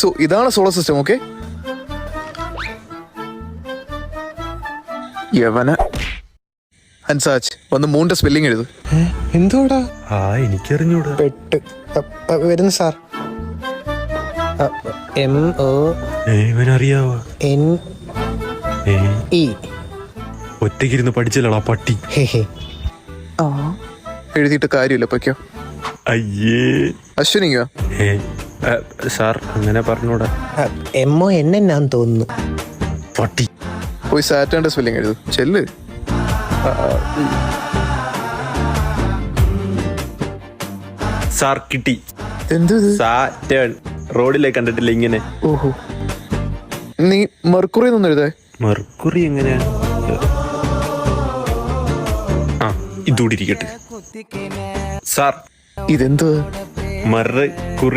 So ഇതാണ് solar system. Okay, യവന ഹൻസാജ് വന്ന് മൂന്നിന്റെ സ്പെല്ലിംഗ് എഴുതു. എന്തോടാ? എനിക്കറിഞ്ഞൂടാ. പെട്ട് വരുന്നു സാർ. MONE ഇവനറിയാവോ? ഒറ്റയ്ക്കിരുന്ന് പഠിച്ചില്ലടാ പട്ടി. എഴുതിയിട്ട് കാര്യമില്ല, പൊയ്ക്കോ. അയ്യേ അശ്വിനിങ്ങോ? സാർ അങ്ങനെ പറഞ്ഞൂടാ. MON എന്നാന്ന് തോന്നുന്നു. പട്ടി. പോയി സാറ്റേണിന്റെ സ്പെല്ലിംഗ് എഴുതു. ചെല്ല്. സാർ കിട്ടി. എന്ത് സാറ്റേൺ. റോഡിലേക്ക് കണ്ടിട്ടില്ല ഇങ്ങനെ. ഓഹോ, നീ മെർക്കുറി എന്നൊന്നും എഴുതേ. മെർക്കുറി എങ്ങനെയാ? ആ ഇതൂടി ഇരിക്കട്ടെ സാർ. ഇതെന്ത്? മെർക്കുറി.